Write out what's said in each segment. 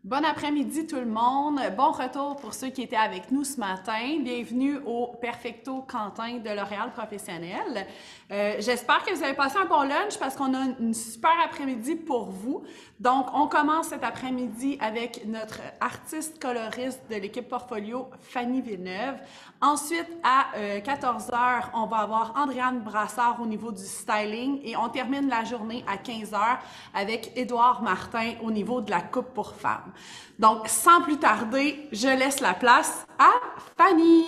Bon après-midi tout le monde. Bon retour pour ceux qui étaient avec nous ce matin. Bienvenue au Perfecto Quentin de L'Oréal Professionnel. J'espère que vous avez passé un bon lunch parce qu'on a une super après-midi pour vous. Donc, on commence cet après-midi avec notre artiste coloriste de l'équipe Portfolio, Fanny Villeneuve. Ensuite, à 14 heures, on va avoir Andréane Brassard au niveau du styling et on termine la journée à 15 heures avec Édouard Martin au niveau de la coupe pour femmes. Donc, sans plus tarder, je laisse la place à Fanny.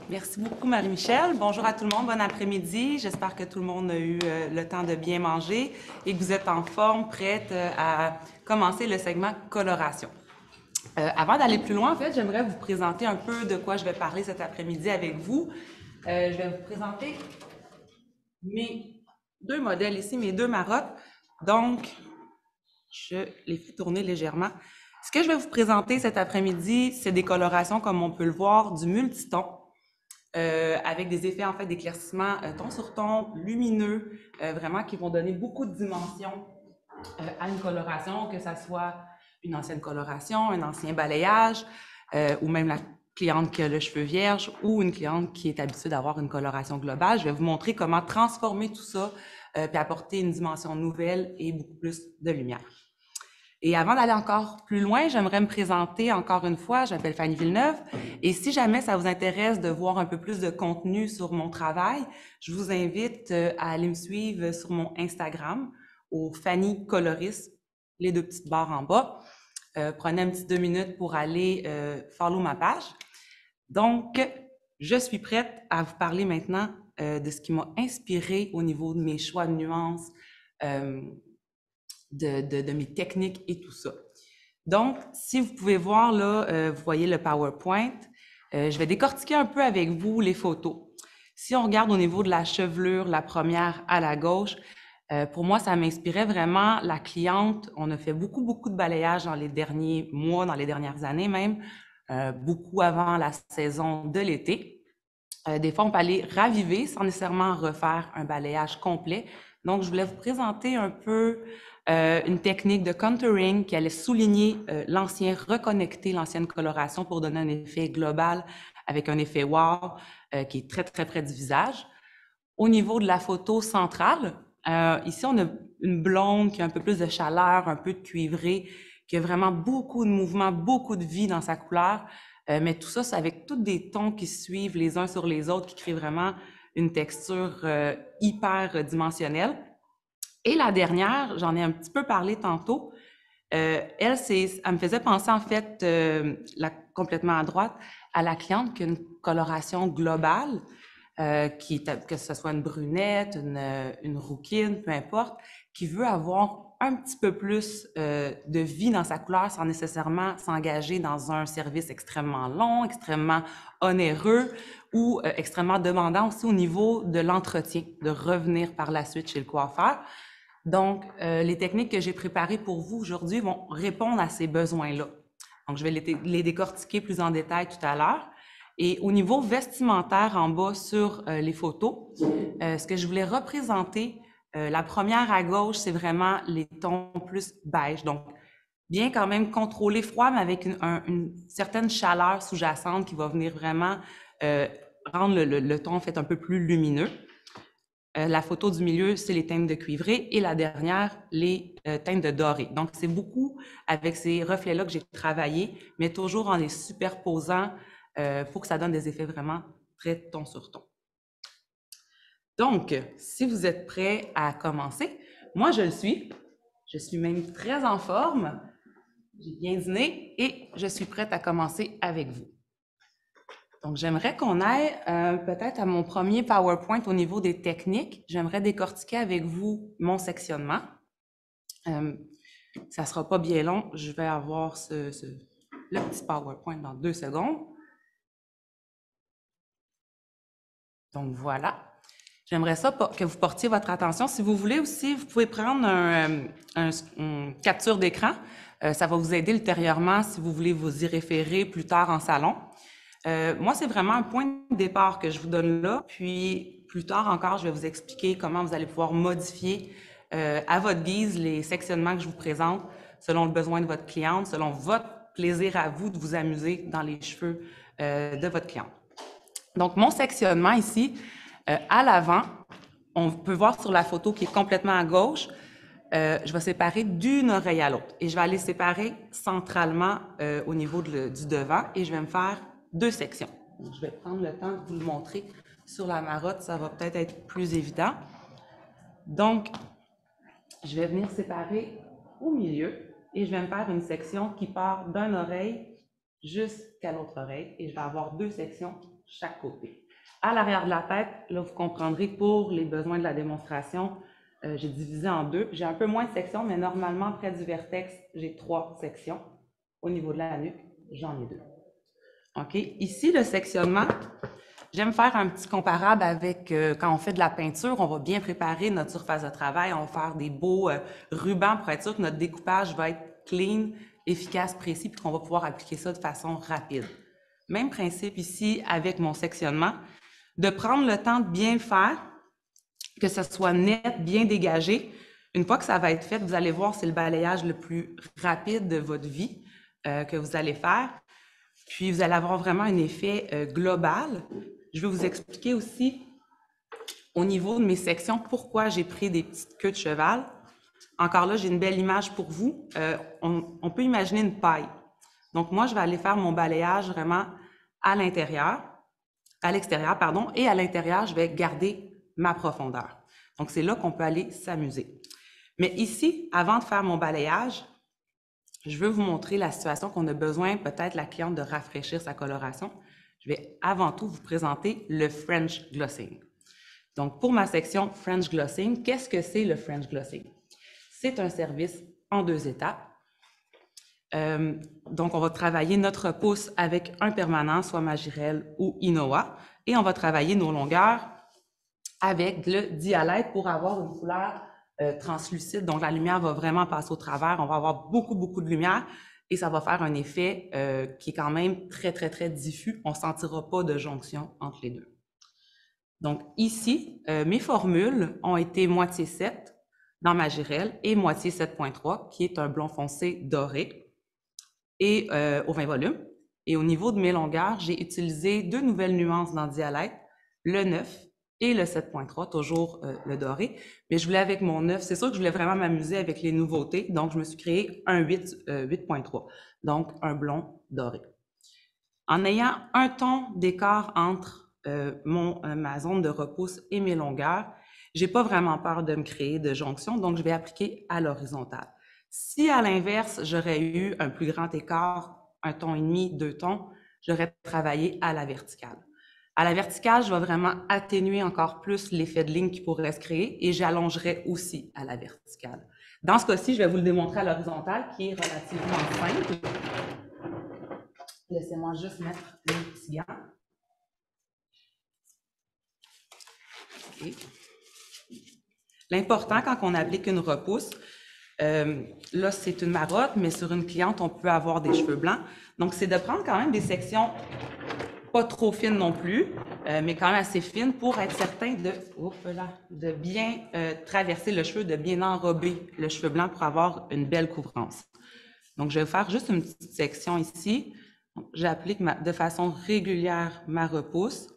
Merci beaucoup, Marie-Michel. Bonjour à tout le monde, bon après-midi. J'espère que tout le monde a eu le temps de bien manger et que vous êtes en forme, prête à commencer le segment coloration. Avant d'aller plus loin, en fait, j'aimerais vous présenter un peu de quoi je vais parler cet après-midi avec vous. Je vais vous présenter mes deux modèles ici, mes deux marottes. Donc, je les fais tourner légèrement. Ce que je vais vous présenter cet après-midi, c'est des colorations, comme on peut le voir, du multiton. Avec des effets en fait d'éclaircissement ton sur ton, lumineux, vraiment qui vont donner beaucoup de dimension à une coloration, que ça soit une ancienne coloration, un ancien balayage, ou même la cliente qui a le cheveu vierge ou une cliente qui est habituée d'avoir une coloration globale. Je vais vous montrer comment transformer tout ça puis apporter une dimension nouvelle et beaucoup plus de lumière. Et avant d'aller encore plus loin, j'aimerais me présenter encore une fois. Je m'appelle Fanny Villeneuve. Et si jamais ça vous intéresse de voir un peu plus de contenu sur mon travail, je vous invite à aller me suivre sur mon Instagram, au Fanny Colorist, les deux petites barres en bas. Prenez un petit 2 minutes pour aller follow ma page. Donc, je suis prête à vous parler maintenant de ce qui m'a inspiré au niveau de mes choix de nuances, de mes techniques et tout ça. Donc, si vous pouvez voir là, vous voyez le PowerPoint, je vais décortiquer un peu avec vous les photos. Si on regarde au niveau de la chevelure, la première à la gauche, pour moi, ça m'inspirait vraiment la cliente. On a fait beaucoup de balayage dans les derniers mois, dans les dernières années même, beaucoup avant la saison de l'été. Des fois, on peut aller raviver sans nécessairement refaire un balayage complet. Donc, je voulais vous présenter un peu une technique de contouring qui allait souligner l'ancien, reconnecter l'ancienne coloration pour donner un effet global avec un effet wow qui est très près du visage. Au niveau de la photo centrale, ici, on a une blonde qui a un peu plus de chaleur, un peu de cuivré, qui a vraiment beaucoup de mouvement, beaucoup de vie dans sa couleur. Mais tout ça, c'est avec tous des tons qui suivent les uns sur les autres, qui créent vraiment une texture hyper dimensionnelle. Et la dernière, j'en ai un petit peu parlé tantôt, elle me faisait penser en fait, complètement à droite, à la cliente qui a une coloration globale, que ce soit une brunette, une rouquine, peu importe, qui veut avoir un petit peu plus de vie dans sa couleur sans nécessairement s'engager dans un service extrêmement long, extrêmement onéreux ou extrêmement demandant aussi au niveau de l'entretien, de revenir par la suite chez le coiffeur. Donc, les techniques que j'ai préparées pour vous aujourd'hui vont répondre à ces besoins-là. Donc, je vais les décortiquer plus en détail tout à l'heure. Et au niveau vestimentaire, en bas sur les photos, ce que je voulais représenter, la première à gauche, c'est vraiment les tons plus beige. Donc, bien quand même contrôler froid, mais avec une certaine chaleur sous-jacente qui va venir vraiment rendre le ton en fait un peu plus lumineux. La photo du milieu, c'est les teintes de cuivré et la dernière, les teintes de doré. Donc, c'est beaucoup avec ces reflets-là que j'ai travaillé, mais toujours en les superposant pour que ça donne des effets vraiment très ton sur ton. Donc, si vous êtes prêts à commencer, moi je le suis. Je suis même très en forme. J'ai bien dîné et je suis prête à commencer avec vous. Donc, j'aimerais qu'on aille peut-être à mon premier PowerPoint au niveau des techniques. J'aimerais décortiquer avec vous mon sectionnement. Ça ne sera pas bien long. Je vais avoir le petit PowerPoint dans 2 secondes. Donc, voilà. J'aimerais ça que vous portiez votre attention. Si vous voulez aussi, vous pouvez prendre une capture d'écran. Ça va vous aider ultérieurement si vous voulez vous y référer plus tard en salon. Moi, c'est vraiment un point de départ que je vous donne là, puis plus tard encore, je vais vous expliquer comment vous allez pouvoir modifier à votre guise les sectionnements que je vous présente selon le besoin de votre cliente, selon votre plaisir à vous de vous amuser dans les cheveux de votre cliente. Donc, mon sectionnement ici, à l'avant, on peut voir sur la photo qui est complètement à gauche, je vais séparer d'une oreille à l'autre et je vais aller séparer centralement au niveau du devant et je vais me faire 2 sections. Donc, je vais prendre le temps de vous le montrer sur la marotte, ça va peut-être être plus évident. Donc, je vais venir séparer au milieu et je vais me faire une section qui part d'une oreille jusqu'à l'autre oreille et je vais avoir 2 sections chaque côté. À l'arrière de la tête, là, vous comprendrez pour les besoins de la démonstration, j'ai divisé en 2. J'ai un peu moins de sections, mais normalement, près du vertex, j'ai 3 sections. Au niveau de la nuque, j'en ai 2. OK? Ici, le sectionnement, j'aime faire un petit comparable avec quand on fait de la peinture, on va bien préparer notre surface de travail, on va faire des beaux rubans pour être sûr que notre découpage va être clean, efficace, précis, puis qu'on va pouvoir appliquer ça de façon rapide. Même principe ici avec mon sectionnement, de prendre le temps de bien le faire, que ce soit net, bien dégagé. Une fois que ça va être fait, vous allez voir, c'est le balayage le plus rapide de votre vie que vous allez faire. Puis, vous allez avoir vraiment un effet global. Je vais vous expliquer aussi, au niveau de mes sections, pourquoi j'ai pris des petites queues de cheval. Encore là, j'ai une belle image pour vous. On peut imaginer une paille. Donc, moi, je vais aller faire mon balayage vraiment à l'extérieur, pardon, et à l'intérieur, je vais garder ma profondeur. Donc, c'est là qu'on peut aller s'amuser. Mais ici, avant de faire mon balayage, je veux vous montrer la situation qu'on a besoin, peut-être la cliente, de rafraîchir sa coloration. Je vais avant tout vous présenter le French Glossing. Donc, pour ma section French Glossing, qu'est-ce que c'est le French Glossing? C'est un service en 2 étapes. Donc, on va travailler notre pouce avec un permanent, soit Majirel ou Inoa, et on va travailler nos longueurs avec le Dialite pour avoir une couleur translucide. Donc, la lumière va vraiment passer au travers. On va avoir beaucoup de lumière et ça va faire un effet qui est quand même très diffus. On ne sentira pas de jonction entre les deux. Donc, ici, mes formules ont été moitié 7 dans Majirel et moitié 7.3, qui est un blond foncé doré et au 20 volumes. Et au niveau de mes longueurs, j'ai utilisé 2 nouvelles nuances dans Dialite, le 9 et le 7.3, toujours le doré. Mais je voulais avec mon 9, c'est sûr que je voulais vraiment m'amuser avec les nouveautés, donc je me suis créé un 8.3, donc un blond doré. En ayant un ton d'écart entre ma zone de repousse et mes longueurs, j'ai pas vraiment peur de me créer de jonction, donc je vais appliquer à l'horizontale. Si à l'inverse, j'aurais eu un plus grand écart, 1 ton et demi, 2 tons, j'aurais travaillé à la verticale. À la verticale, je vais vraiment atténuer encore plus l'effet de ligne qui pourrait se créer et j'allongerai aussi à la verticale. Dans ce cas-ci, je vais vous le démontrer à l'horizontale qui est relativement simple. Laissez-moi juste mettre les petits gants. Okay. L'important quand on applique une repousse, là c'est une marotte, mais sur une cliente, on peut avoir des cheveux blancs. Donc, c'est de prendre quand même des sections pas trop fines non plus, mais quand même assez fines pour être certain de bien traverser le cheveu, de bien enrober le cheveu blanc pour avoir une belle couvrance. Donc, je vais faire juste une petite section ici. J'applique de façon régulière ma repousse.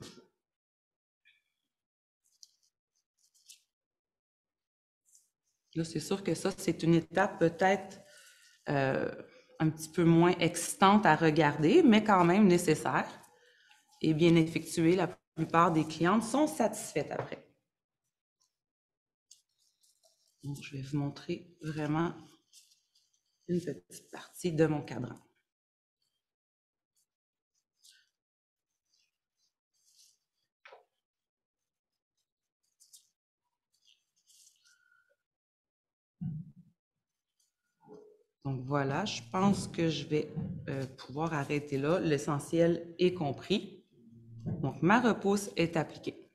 Là, c'est sûr que ça, c'est une étape peut-être un petit peu moins excitante à regarder, mais quand même nécessaire et bien effectuée. La plupart des clientes sont satisfaites après. Donc, je vais vous montrer vraiment une petite partie de mon cadran. Donc voilà, je pense que je vais pouvoir arrêter là. L'essentiel est compris. Donc, ma repousse est appliquée.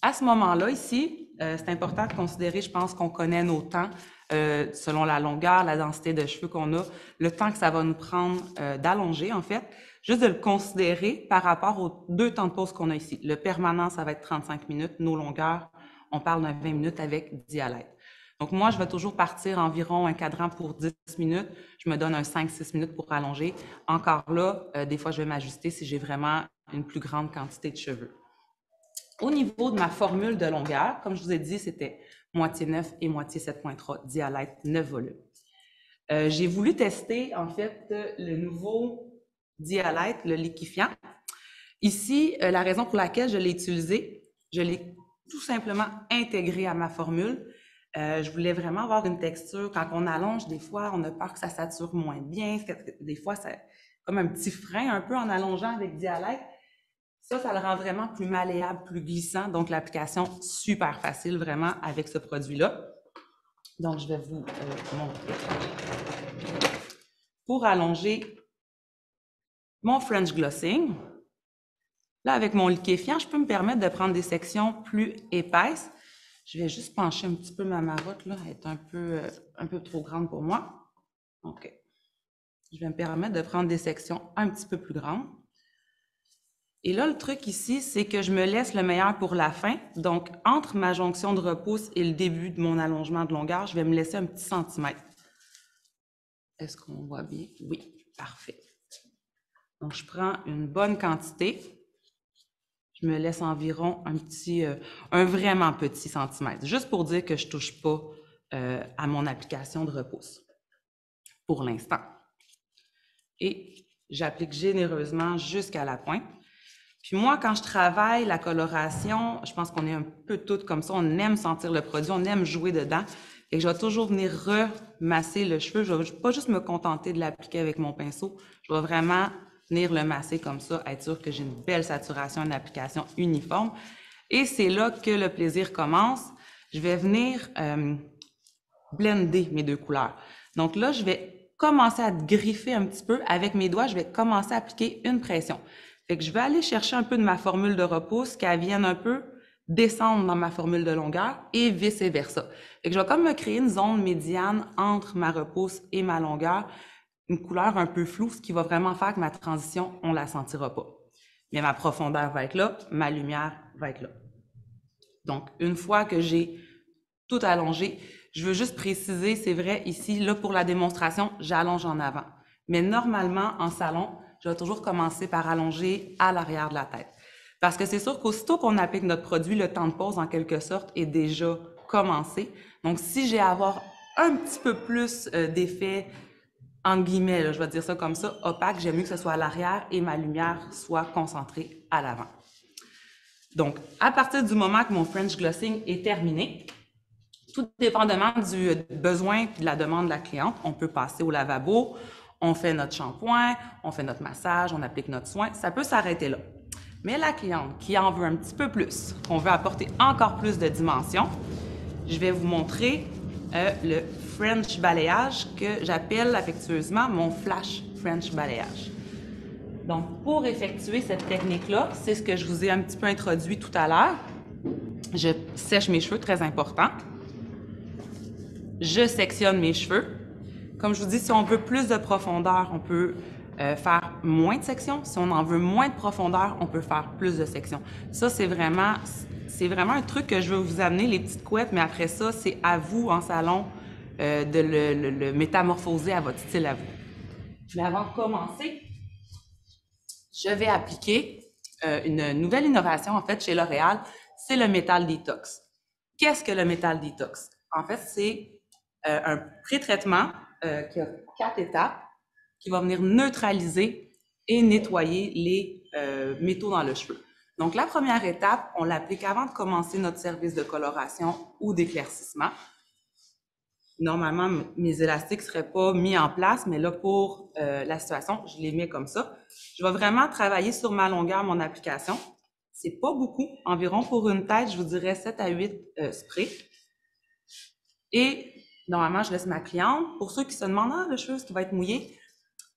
À ce moment-là, ici, c'est important de considérer, je pense qu'on connaît nos temps selon la longueur, la densité de cheveux qu'on a, le temps que ça va nous prendre d'allonger, en fait, juste de le considérer par rapport aux 2 temps de pause qu'on a ici. Le permanent, ça va être 35 minutes. Nos longueurs, on parle d'un 20 minutes avec Dialite. Donc, moi, je vais toujours partir environ un cadran pour 10 minutes. Je me donne un 5-6 minutes pour allonger. Encore là, des fois, je vais m'ajuster si j'ai vraiment une plus grande quantité de cheveux. Au niveau de ma formule de longueur, comme je vous ai dit, c'était moitié 9 et moitié 7.3, dialecte 9 volumes. J'ai voulu tester, en fait, le nouveau dialecte, le liquéfiant. Ici, la raison pour laquelle je l'ai utilisé, je l'ai tout simplement intégré à ma formule. Je voulais vraiment avoir une texture. Quand on allonge, des fois, on a peur que ça sature moins bien. Des fois, c'est comme un petit frein un peu en allongeant avec dialecte. Ça le rend vraiment plus malléable, plus glissant. Donc, l'application, super facile vraiment avec ce produit-là. Donc, je vais vous montrer. Pour allonger mon French glossing, là, avec mon liquéfiant, je peux me permettre de prendre des sections plus épaisses. Je vais juste pencher un petit peu ma marotte, là, elle est un peu trop grande pour moi. OK. Je vais me permettre de prendre des sections un petit peu plus grandes. Et là, le truc ici, c'est que je me laisse le meilleur pour la fin. Donc, entre ma jonction de repousse et le début de mon allongement de longueur, je vais me laisser un petit centimètre. Est-ce qu'on voit bien? Oui, parfait. Donc, je prends une bonne quantité. Je me laisse environ un vraiment petit centimètre, juste pour dire que je ne touche pas à mon application de repousse pour l'instant. Et j'applique généreusement jusqu'à la pointe. Puis moi, quand je travaille la coloration, je pense qu'on est un peu toutes comme ça, on aime sentir le produit, on aime jouer dedans. Et je vais toujours venir remasser le cheveu. Je ne vais pas juste me contenter de l'appliquer avec mon pinceau. Je vais vraiment venir le masser comme ça, être sûr que j'ai une belle saturation, une application uniforme. Et c'est là que le plaisir commence. Je vais venir blender mes deux couleurs. Donc là, je vais commencer à griffer un petit peu. Avec mes doigts, je vais commencer à appliquer une pression. Fait que je vais aller chercher un peu de ma formule de repousse, qu'elle vienne un peu descendre dans ma formule de longueur et vice-versa. Fait que je vais comme me créer une zone médiane entre ma repousse et ma longueur, une couleur un peu floue, ce qui va vraiment faire que ma transition, on la sentira pas. Mais ma profondeur va être là, ma lumière va être là. Donc, une fois que j'ai tout allongé, je veux juste préciser, c'est vrai, ici, là, pour la démonstration, j'allonge en avant. Mais normalement, en salon, je vais toujours commencer par allonger à l'arrière de la tête. Parce que c'est sûr qu'aussitôt qu'on applique notre produit, le temps de pause, en quelque sorte, est déjà commencé. Donc, si j'ai à avoir un petit peu plus d'effet, entre guillemets, là, je vais dire ça comme ça, opaque, j'aime mieux que ce soit à l'arrière et ma lumière soit concentrée à l'avant. Donc, à partir du moment que mon French glossing est terminé, tout dépendamment du besoin et de la demande de la cliente, on peut passer au lavabo, on fait notre shampoing, on fait notre massage, on applique notre soin, ça peut s'arrêter là. Mais la cliente qui en veut un petit peu plus, qu'on veut apporter encore plus de dimension, je vais vous montrer le French balayage que j'appelle affectueusement mon flash French balayage. Donc, pour effectuer cette technique-là, c'est ce que je vous ai un petit peu introduit tout à l'heure. Je sèche mes cheveux, très important. Je sectionne mes cheveux. Comme je vous dis, si on veut plus de profondeur, on peut faire moins de sections. Si on en veut moins de profondeur, on peut faire plus de sections. Ça, c'est vraiment un truc que je veux vous amener, les petites couettes, mais après ça, c'est à vous, en salon, de le métamorphoser à votre style à vous. Mais avant de commencer, je vais appliquer une nouvelle innovation, en fait, chez L'Oréal, c'est le Métal Detox. Qu'est-ce que le Métal Detox? En fait, c'est un pré-traitement qui a 4 étapes qui va venir neutraliser et nettoyer les métaux dans le cheveu. Donc, la première étape, on l'applique avant de commencer notre service de coloration ou d'éclaircissement. Normalement, mes élastiques ne seraient pas mis en place, mais là, pour la situation, je les mets comme ça. Je vais vraiment travailler sur ma longueur, mon application. C'est pas beaucoup, environ pour une tête, je vous dirais 7 à 8 sprays. Et normalement, je laisse ma cliente. Pour ceux qui se demandent, ah, le cheveu, est-ce qu'il va être mouillé?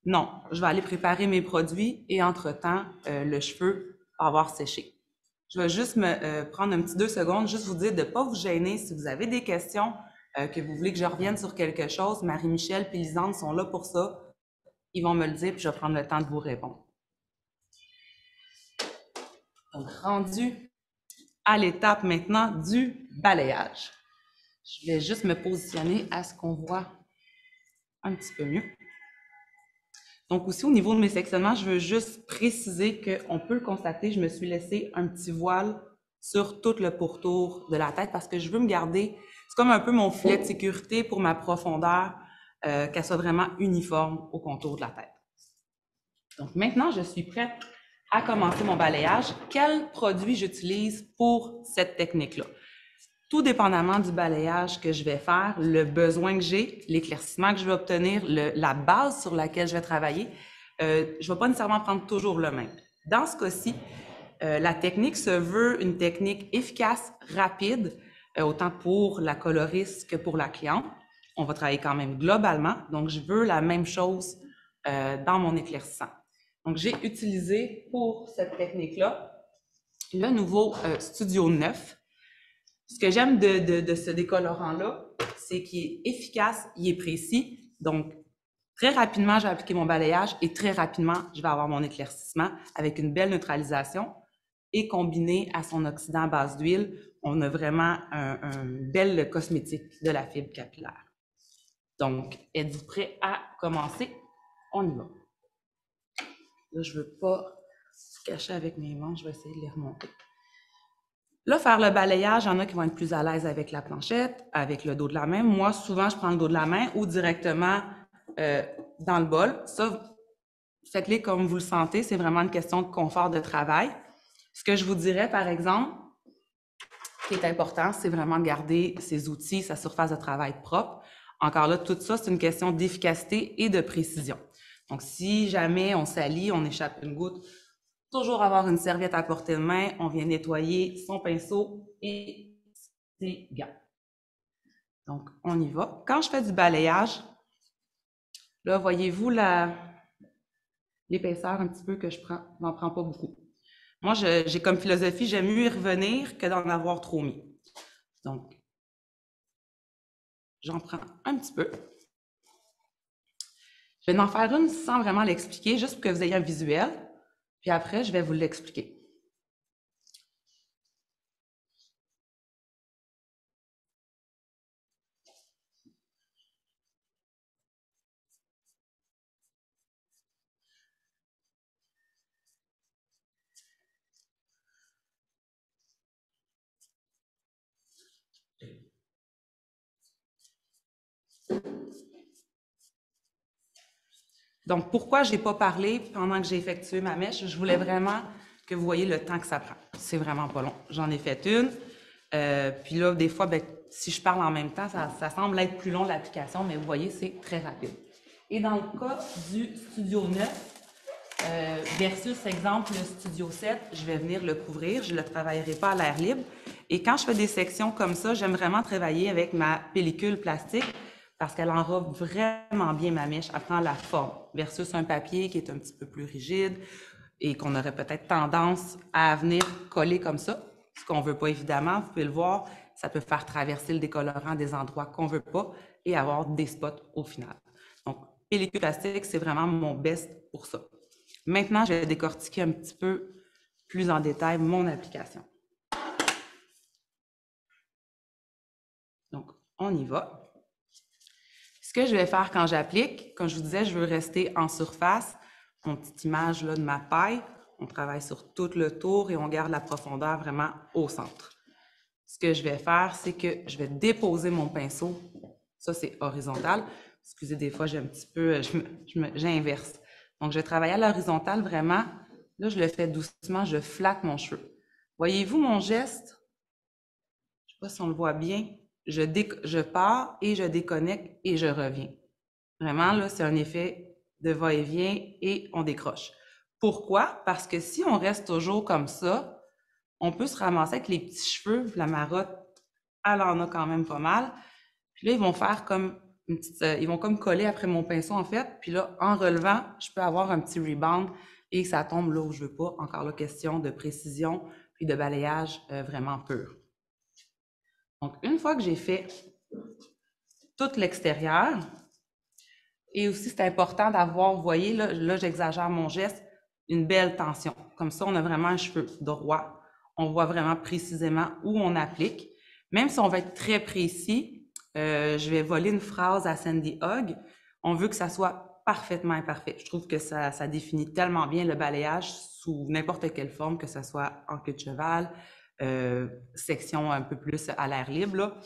Non, je vais aller préparer mes produits et entre-temps, le cheveu va avoir séché. Je vais juste me prendre un petit 2 secondes, juste vous dire de ne pas vous gêner. Si vous avez des questions, que vous voulez que je revienne sur quelque chose, Marie-Michel et Lisande sont là pour ça. Ils vont me le dire, puis je vais prendre le temps de vous répondre. Donc, rendu à l'étape maintenant du balayage. Je vais juste me positionner à ce qu'on voit un petit peu mieux. Donc aussi, au niveau de mes sectionnements, je veux juste préciser qu'on peut le constater, je me suis laissé un petit voile sur tout le pourtour de la tête parce que je veux me garder, c'est comme un peu mon filet de sécurité pour ma profondeur, qu'elle soit vraiment uniforme au contour de la tête. Donc maintenant, je suis prête à commencer mon balayage. Quel produit j'utilise pour cette technique-là? Tout dépendamment du balayage que je vais faire, le besoin que j'ai, l'éclaircissement que je vais obtenir, la base sur laquelle je vais travailler, je ne vais pas nécessairement prendre toujours le même. Dans ce cas-ci, la technique se veut une technique efficace, rapide, autant pour la coloriste que pour la cliente. On va travailler quand même globalement, donc je veux la même chose dans mon éclaircissant. Donc, j'ai utilisé pour cette technique-là le nouveau Studio 9. Ce que j'aime de ce décolorant-là, c'est qu'il est efficace, il est précis. Donc, très rapidement, je vais appliquer mon balayage et très rapidement, je vais avoir mon éclaircissement avec une belle neutralisation. Et combiné à son oxydant à base d'huile, on a vraiment un bel cosmétique de la fibre capillaire. Donc, êtes-vous prêts à commencer? On y va. Là, je ne veux pas cacher avec mes mains, je vais essayer de les remonter. Là, faire le balayage, il y en a qui vont être plus à l'aise avec la planchette, avec le dos de la main. Moi, souvent, je prends le dos de la main ou directement dans le bol. Ça, faites-les comme vous le sentez. C'est vraiment une question de confort de travail. Ce que je vous dirais, par exemple, qui est important, c'est vraiment de garder ses outils, sa surface de travail propre. Encore là, tout ça, c'est une question d'efficacité et de précision. Donc, si jamais on salit, on échappe une goutte, toujours avoir une serviette à portée de main, on vient nettoyer son pinceau et ses gants. Donc, on y va. Quand je fais du balayage, là, voyez-vous l'épaisseur un petit peu que je prends? Je n'en prends pas beaucoup. Moi, j'ai comme philosophie, j'aime mieux y revenir que d'en avoir trop mis. Donc, j'en prends un petit peu. Je vais en faire une sans vraiment l'expliquer, juste pour que vous ayez un visuel. Puis après, je vais vous l'expliquer. Donc, pourquoi je n'ai pas parlé pendant que j'ai effectué ma mèche? Je voulais vraiment que vous voyez le temps que ça prend. C'est vraiment pas long. J'en ai fait une. Puis là, des fois, si je parle en même temps, ça semble être plus long l'application, mais vous voyez, c'est très rapide. Et dans le cas du Studio 9 versus, exemple, le Studio 7, je vais venir le couvrir. Je ne le travaillerai pas à l'air libre. Et quand je fais des sections comme ça, j'aime vraiment travailler avec ma pellicule plastique parce qu'elle enrobe vraiment bien ma mèche, elle prend la forme, versus un papier qui est un petit peu plus rigide et qu'on aurait peut-être tendance à venir coller comme ça, ce qu'on ne veut pas évidemment, vous pouvez le voir, ça peut faire traverser le décolorant des endroits qu'on ne veut pas et avoir des spots au final. Donc, pellicule plastique, c'est vraiment mon best pour ça. Maintenant, je vais décortiquer un petit peu plus en détail mon application. Donc, on y va. Ce que je vais faire quand j'applique, comme je vous disais, je veux rester en surface. Mon petite image là, de ma paille, on travaille sur tout le tour et on garde la profondeur vraiment au centre. Ce que je vais faire, c'est que je vais déposer mon pinceau. Ça, c'est horizontal. Excusez, des fois, j'ai un petit peu, j'inverse. Donc, je vais travailler à l'horizontale vraiment. Là, je le fais doucement, je flatte mon cheveu. Voyez-vous mon geste? Je ne sais pas si on le voit bien. Je pars et je déconnecte et je reviens. Vraiment, là, c'est un effet de va-et-vient et on décroche. Pourquoi? Parce que si on reste toujours comme ça, on peut se ramasser avec les petits cheveux. La marotte, elle en a quand même pas mal. Puis là, ils vont faire comme une petite, ils vont comme coller après mon pinceau, en fait. Puis là, en relevant, je peux avoir un petit rebound et ça tombe là où je veux pas. Encore là, question de précision puis de balayage vraiment pur. Donc, une fois que j'ai fait tout l'extérieur, et aussi c'est important d'avoir, vous voyez, là j'exagère mon geste, une belle tension. Comme ça, on a vraiment un cheveu droit. On voit vraiment précisément où on applique. Même si on va être très précis, je vais voler une phrase à Sandy Hogg. On veut que ça soit parfaitement imparfait. Je trouve que ça définit tellement bien le balayage sous n'importe quelle forme, que ce soit en queue de cheval, section un peu plus à l'air libre, là.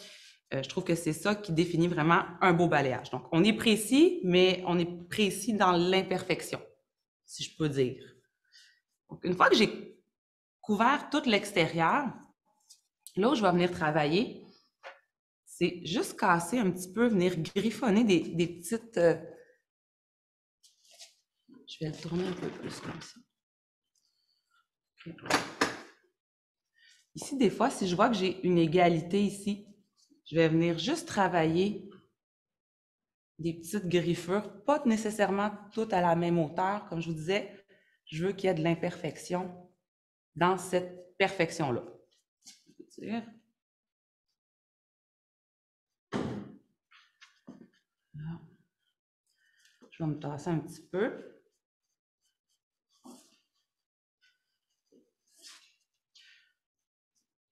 Je trouve que c'est ça qui définit vraiment un beau balayage. Donc, on est précis, mais on est précis dans l'imperfection, si je peux dire. Donc, une fois que j'ai couvert tout l'extérieur, là où je vais venir travailler, c'est juste casser un petit peu, venir griffonner des petites... Je vais le tourner un peu plus comme ça. Okay. Ici, des fois, si je vois que j'ai une égalité ici, je vais venir juste travailler des petites griffures, pas nécessairement toutes à la même hauteur. Comme je vous disais, je veux qu'il y ait de l'imperfection dans cette perfection-là. Je vais me tasser un petit peu.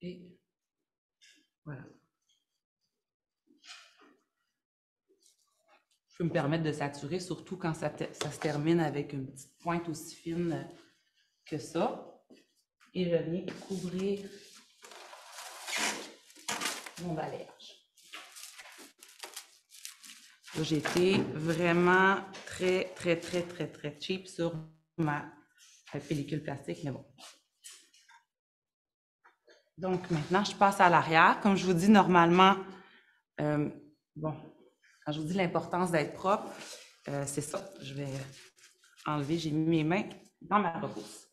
Et voilà. Je peux me permettre de saturer, surtout quand ça se termine avec une petite pointe aussi fine que ça. Et je viens couvrir mon balayage. J'ai été vraiment très cheap sur ma pellicule plastique, mais bon. Donc, maintenant, je passe à l'arrière. Comme je vous dis, normalement, bon, quand je vous dis l'importance d'être propre, c'est ça. Je vais enlever, j'ai mis mes mains dans ma repousse.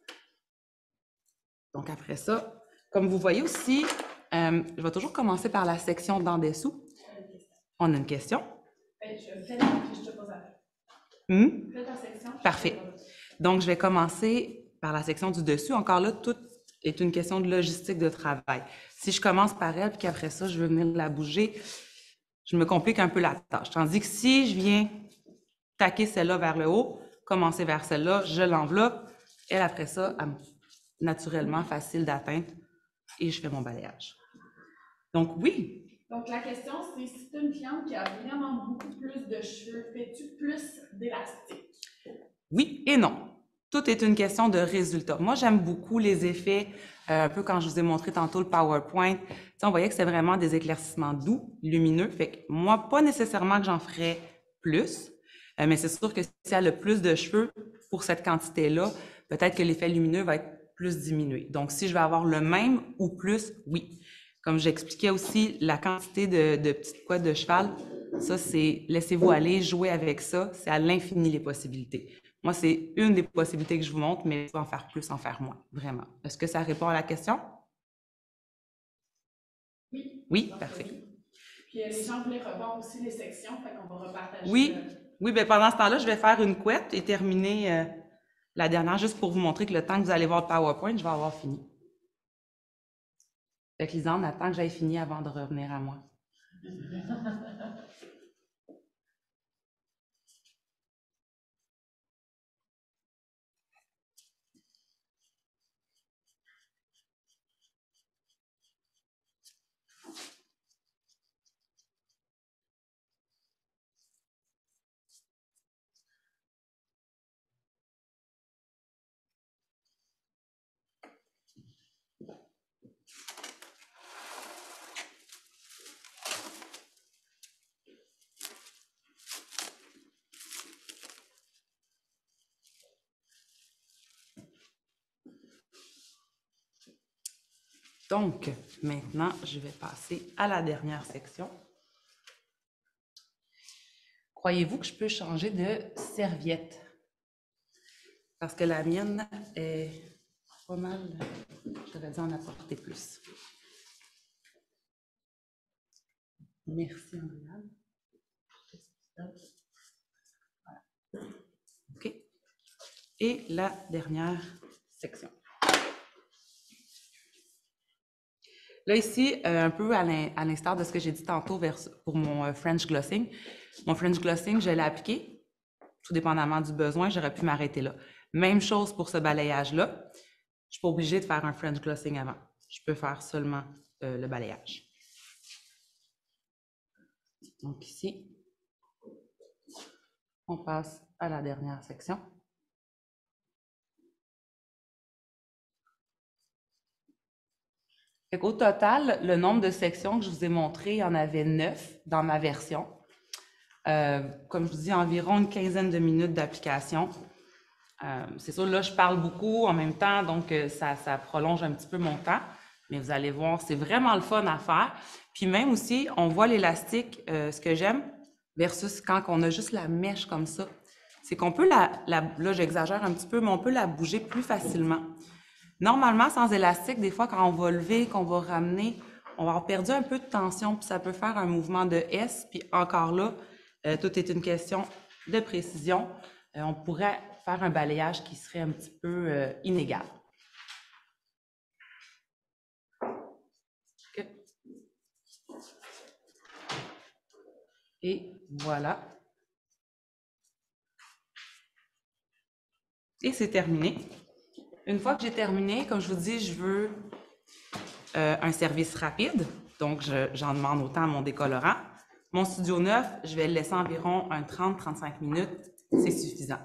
Donc, après ça, comme vous voyez aussi, je vais toujours commencer par la section d'en dessous. On a une question? Je te pose après. Fais ta section. Parfait. Donc, je vais commencer par la section du dessus. Encore là, tout est une question de logistique de travail. Si je commence par elle, puis qu'après ça, je veux venir la bouger, je me complique un peu la tâche. Tandis que si je viens taquer celle-là vers le haut, commencer vers celle-là, je l'enveloppe, elle, après ça, naturellement, facile d'atteindre, et je fais mon balayage. Donc, oui. Donc, la question, c'est si tu as une cliente qui a vraiment beaucoup plus de cheveux, fais-tu plus d'élastique? Oui et non. Tout est une question de résultat. Moi, j'aime beaucoup les effets, un peu quand je vous ai montré tantôt le PowerPoint. Tu sais, on voyait que c'est vraiment des éclaircissements doux, lumineux. Fait que moi, pas nécessairement que j'en ferais plus, mais c'est sûr que si elle a plus de cheveux pour cette quantité-là, peut-être que l'effet lumineux va être plus diminué. Donc, si je vais avoir le même ou plus, oui. Comme j'expliquais aussi, la quantité de petites couettes de cheval, ça, c'est laissez-vous aller, jouer avec ça. C'est à l'infini les possibilités. Moi, c'est une des possibilités que je vous montre, mais je peux en faire plus, en faire moins, vraiment. Est-ce que ça répond à la question? Oui. Oui, parfait. Puis les gens voulaient revoir aussi les sections, fait qu'on va repartager. Oui, oui, bien pendant ce temps-là, je vais faire une couette et terminer la dernière, juste pour vous montrer que le temps que vous allez voir le PowerPoint, je vais avoir fini. Fait que Lisanne, attends que j'aille fini avant de revenir à moi. Donc, maintenant, je vais passer à la dernière section. Croyez-vous que je peux changer de serviette? Parce que la mienne est pas mal, j'aurais dû en apporter plus. Merci, Andréane. Voilà. OK. Et la dernière section. Là, ici, un peu à l'instar de ce que j'ai dit tantôt pour mon French glossing. Mon French glossing, je l'ai appliqué, tout dépendamment du besoin, j'aurais pu m'arrêter là. Même chose pour ce balayage-là. Je ne suis pas obligée de faire un French glossing avant. Je peux faire seulement le balayage. Donc ici, on passe à la dernière section. Au total, le nombre de sections que je vous ai montré, il y en avait 9 dans ma version. Comme je vous dis, environ une quinzaine de minutes d'application. C'est sûr, là, je parle beaucoup en même temps, donc ça prolonge un petit peu mon temps. Mais vous allez voir, c'est vraiment le fun à faire. Puis même aussi, on voit l'élastique, ce que j'aime, versus quand on a juste la mèche comme ça, c'est qu'on peut là, j'exagère un petit peu, mais on peut la bouger plus facilement. Normalement, sans élastique, des fois, quand on va lever, qu'on va ramener, on va avoir perdu un peu de tension, puis ça peut faire un mouvement de S. Puis encore là, tout est une question de précision. On pourrait faire un balayage qui serait un petit peu inégal. Okay. Et voilà. Et c'est terminé. Une fois que j'ai terminé, comme je vous dis, je veux un service rapide. Donc, j'en demande autant à mon décolorant. Mon Studio 9, je vais le laisser environ un 30-35 minutes. C'est suffisant.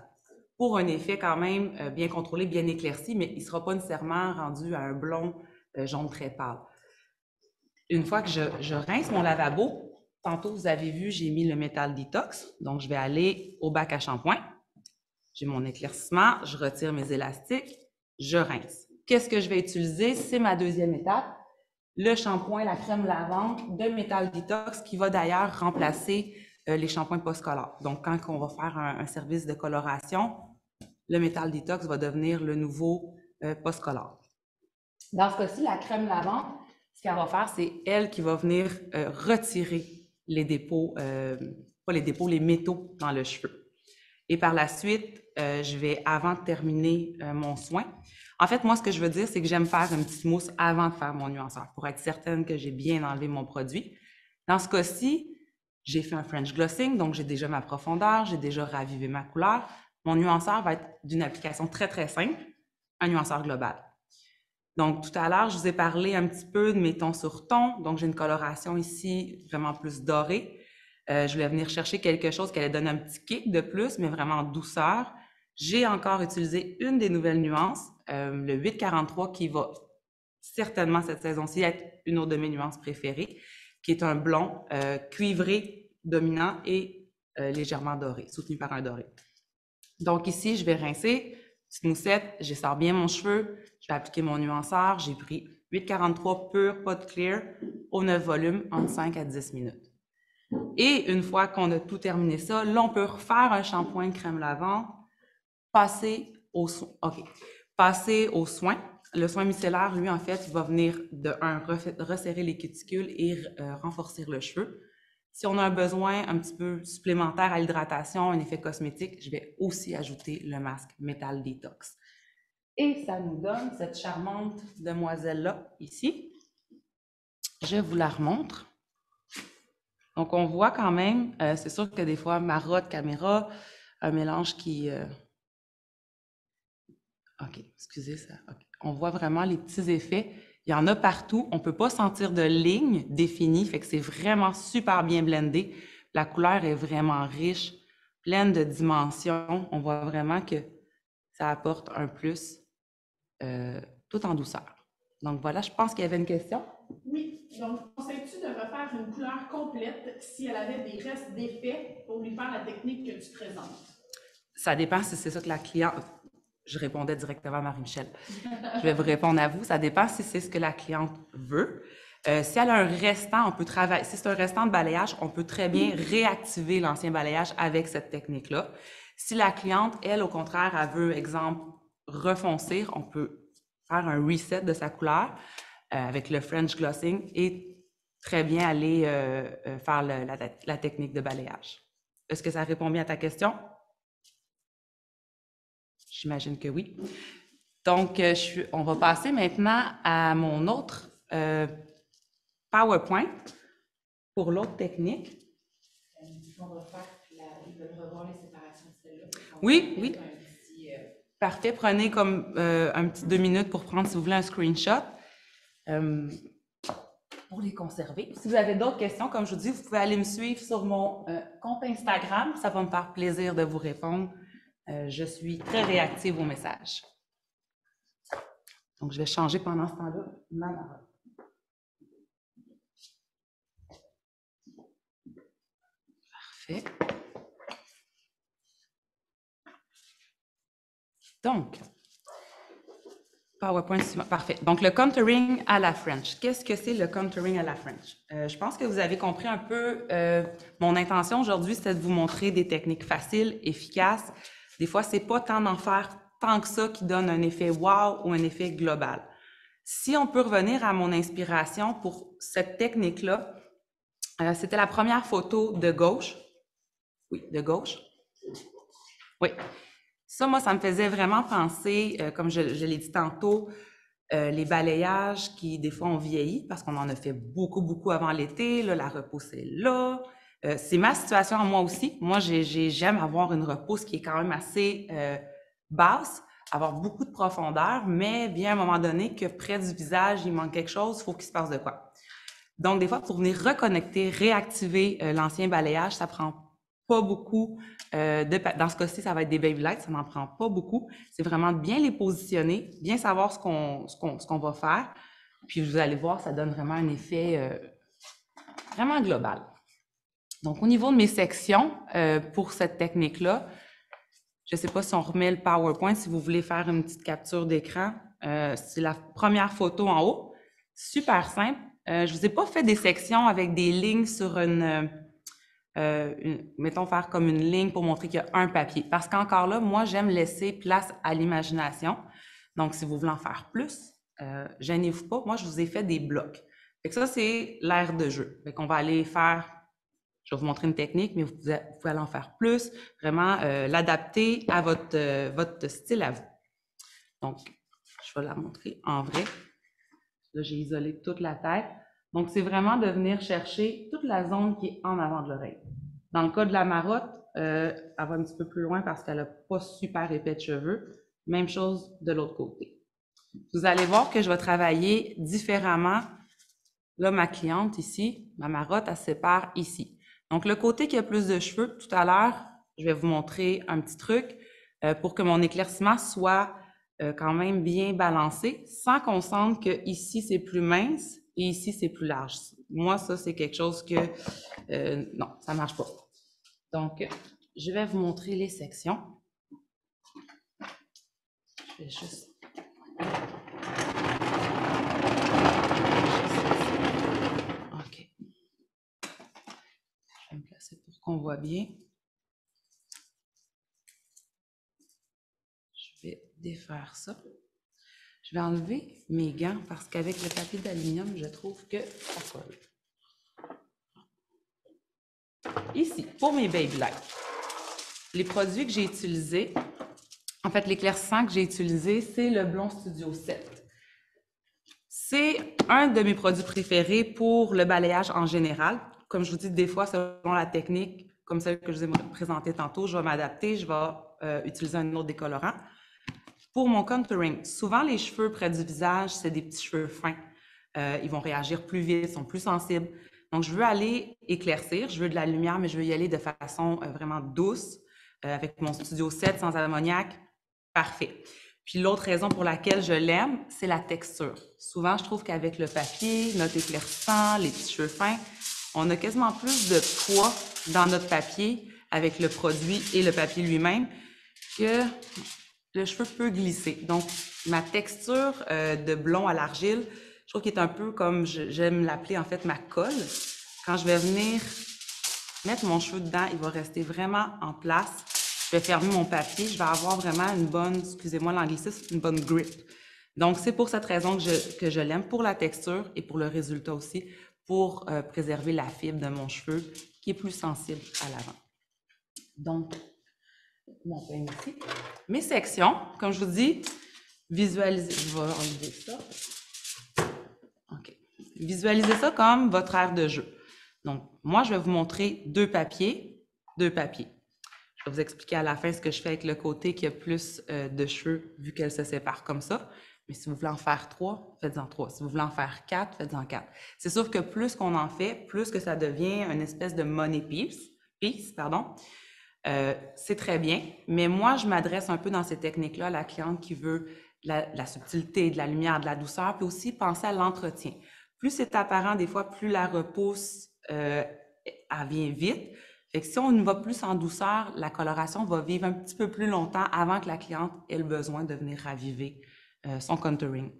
Pour un effet quand même bien contrôlé, bien éclairci, mais il ne sera pas nécessairement rendu à un blond jaune très pâle. Une fois que je rince mon lavabo, tantôt vous avez vu, j'ai mis le métal détox. Donc, je vais aller au bac à shampoing. J'ai mon éclaircissement, je retire mes élastiques, je rince. Qu'est-ce que je vais utiliser? C'est ma deuxième étape. Le shampoing, la crème lavante de métal détox qui va d'ailleurs remplacer les shampoings post-color. Donc, quand on va faire un service de coloration, le métal détox va devenir le nouveau post-color. Dans ce cas-ci, la crème lavante, ce qu'elle va faire, c'est elle qui va venir retirer les dépôts, pas les dépôts, les métaux dans le cheveu. Et par la suite, je vais, avant de terminer mon soin, en fait, moi, ce que je veux dire, c'est que j'aime faire une petite mousse avant de faire mon nuanceur pour être certaine que j'ai bien enlevé mon produit. Dans ce cas-ci, j'ai fait un French glossing, donc j'ai déjà ma profondeur, j'ai déjà ravivé ma couleur. Mon nuanceur va être d'une application très, très simple, un nuanceur global. Donc, tout à l'heure, je vous ai parlé un petit peu de mes tons sur ton. Donc, j'ai une coloration ici vraiment plus dorée. Je voulais venir chercher quelque chose qui allait donner un petit kick de plus, mais vraiment en douceur. J'ai encore utilisé une des nouvelles nuances, le 843, qui va certainement cette saison-ci être une autre de mes nuances préférées, qui est un blond cuivré dominant et légèrement doré, soutenu par un doré. Donc ici, je vais rincer, petite moussette, j'essore bien mon cheveu, je vais appliquer mon nuanceur, j'ai pris 843 pur, pas de clear, au 9 volumes, entre 5 à 10 minutes. Et une fois qu'on a tout terminé ça, là, on peut refaire un shampoing de crème lavante, passer au soin. Le soin micellaire, lui, en fait, il va venir resserrer les cuticules et renforcer le cheveu. Si on a un besoin un petit peu supplémentaire à l'hydratation, un effet cosmétique, je vais aussi ajouter le masque Métal Détox. Et ça nous donne cette charmante demoiselle-là, ici. Je vous la remontre. Donc, on voit quand même, c'est sûr que des fois, marotte, caméra, un mélange qui... OK, excusez ça. Okay. On voit vraiment les petits effets. Il y en a partout. On ne peut pas sentir de ligne définie, fait que c'est vraiment super bien blendé. La couleur est vraiment riche, pleine de dimensions. On voit vraiment que ça apporte un plus tout en douceur. Donc voilà, je pense qu'il y avait une question. Oui, donc conseilles-tu de refaire une couleur complète si elle avait des restes d'effets pour lui faire la technique que tu présentes? Ça dépend si c'est ça que la cliente... Je répondais directement à Marie-Michel. Je vais vous répondre à vous. Ça dépend si c'est ce que la cliente veut. Si elle a un restant, on peut travailler. Si c'est un restant de balayage, on peut très bien réactiver l'ancien balayage avec cette technique-là. Si la cliente, elle, au contraire, elle veut, exemple, refoncer, on peut faire un reset de sa couleur avec le French glossing et très bien aller faire la technique de balayage. Est-ce que ça répond bien à ta question? J'imagine que oui. Donc, on va passer maintenant à mon autre PowerPoint pour l'autre technique. On va faire ils peuvent revoir les séparations de celle-là. Oui, oui. Parfait. Prenez comme un petit 2 minutes pour prendre, si vous voulez, un screenshot. Pour les conserver. Si vous avez d'autres questions, comme je vous dis, vous pouvez aller me suivre sur mon compte Instagram. Ça va me faire plaisir de vous répondre. Je suis très réactive aux messages. Donc, je vais changer pendant ce temps-là ma marotte. Parfait. Donc, PowerPoint suivant. Parfait. Donc, le contouring à la French. Qu'est-ce que c'est le contouring à la French? Je pense que vous avez compris un peu. Mon intention aujourd'hui, c'était de vous montrer des techniques faciles, efficaces. Des fois, c'est pas tant d'en faire tant que ça qui donne un effet wow ou un effet global. Si on peut revenir à mon inspiration pour cette technique-là, c'était la première photo de gauche. Oui, de gauche. Oui. Ça, moi, ça me faisait vraiment penser, comme je l'ai dit tantôt, les balayages qui, des fois, ont vieilli parce qu'on en a fait beaucoup, beaucoup avant l'été. Là, la repousse est là. C'est ma situation à moi aussi. Moi, j'aime avoir une repousse qui est quand même assez basse, avoir beaucoup de profondeur, mais bien à un moment donné que près du visage, il manque quelque chose, il faut qu'il se passe de quoi. Donc, des fois, pour venir reconnecter, réactiver l'ancien balayage, ça prend pas beaucoup. Dans ce cas-ci, ça va être des baby lights, ça n'en prend pas beaucoup. C'est vraiment de bien les positionner, bien savoir ce qu'on va faire. Puis vous allez voir, ça donne vraiment un effet vraiment global. Donc, au niveau de mes sections, pour cette technique-là, je ne sais pas si on remet le PowerPoint, si vous voulez faire une petite capture d'écran. C'est la première photo en haut. Super simple. Je ne vous ai pas fait des sections avec des lignes sur mettons faire comme une ligne pour montrer qu'il y a un papier. Parce qu'encore là, moi, j'aime laisser place à l'imagination. Donc, si vous voulez en faire plus, gênez-vous pas. Moi, je vous ai fait des blocs. Fait que ça, c'est l'aire de jeu. Fait qu'on va aller faire, je vais vous montrer une technique, mais vous pouvez aller en faire plus, vraiment l'adapter à votre style à vous. Donc, je vais la montrer en vrai. Là, j'ai isolé toute la tête. Donc, c'est vraiment de venir chercher toute la zone qui est en avant de l'oreille. Dans le cas de la marotte, elle va un petit peu plus loin parce qu'elle n'a pas super épais de cheveux. Même chose de l'autre côté. Vous allez voir que je vais travailler différemment. Là, ma cliente ici, ma marotte, elle se sépare ici. Donc, le côté qui a plus de cheveux, tout à l'heure, je vais vous montrer un petit truc pour que mon éclaircissement soit quand même bien balancé, sans qu'on sente que ici c'est plus mince et ici c'est plus large. Moi, ça, c'est quelque chose que non, ça marche pas. Donc, je vais vous montrer les sections. Je vais juste... OK. Je vais me placer pour qu'on voit bien. Je vais défaire ça. Je vais enlever mes gants parce qu'avec le papier d'aluminium, je trouve que ça colle. Ici, pour mes baby lights, les produits que j'ai utilisés, en fait, l'éclaircissant que j'ai utilisé, c'est le Blond Studio 7. C'est un de mes produits préférés pour le balayage en général. Comme je vous dis, des fois, selon la technique, comme celle que je vous ai présentée tantôt, je vais m'adapter, je vais utiliser un autre décolorant. Pour mon contouring, souvent les cheveux près du visage, c'est des petits cheveux fins. Ils vont réagir plus vite, sont plus sensibles. Donc, je veux aller éclaircir, je veux de la lumière, mais je veux y aller de façon vraiment douce, avec mon Studio 7 sans ammoniac. Parfait. Puis l'autre raison pour laquelle je l'aime, c'est la texture. Souvent, je trouve qu'avec le papier, notre éclaircissant, les petits cheveux fins, on a quasiment plus de poids dans notre papier avec le produit et le papier lui-même que le cheveu peut glisser. Donc, ma texture de blond à l'argile, je trouve qu'il est un peu comme, j'aime l'appeler en fait ma colle. Quand je vais venir mettre mon cheveu dedans, il va rester vraiment en place. Je vais fermer mon papier, je vais avoir vraiment une bonne, excusez-moi l'anglicisme, une bonne grip. Donc, c'est pour cette raison que je l'aime, pour la texture et pour le résultat aussi, pour préserver la fibre de mon cheveu qui est plus sensible à l'avant. Donc, mon peigne ici. Mes sections, comme je vous dis, visualisez, je vais enlever ça. OK. Visualisez ça comme votre aire de jeu. Donc, moi, je vais vous montrer deux papiers. Je vais vous expliquer à la fin ce que je fais avec le côté qui a plus de cheveux vu qu'elle se sépare comme ça. Mais si vous voulez en faire 3, faites-en 3. Si vous voulez en faire 4, faites-en 4. C'est sûr que plus qu'on en fait, plus que ça devient une espèce de money piece, pardon. C'est très bien, mais moi, je m'adresse un peu dans ces techniques-là à la cliente qui veut la subtilité, de la lumière, de la douceur, puis aussi penser à l'entretien. Plus c'est apparent, des fois, plus la repousse, elle vient vite. Fait que si on y va plus en douceur, la coloration va vivre un petit peu plus longtemps avant que la cliente ait le besoin de venir raviver son contouring.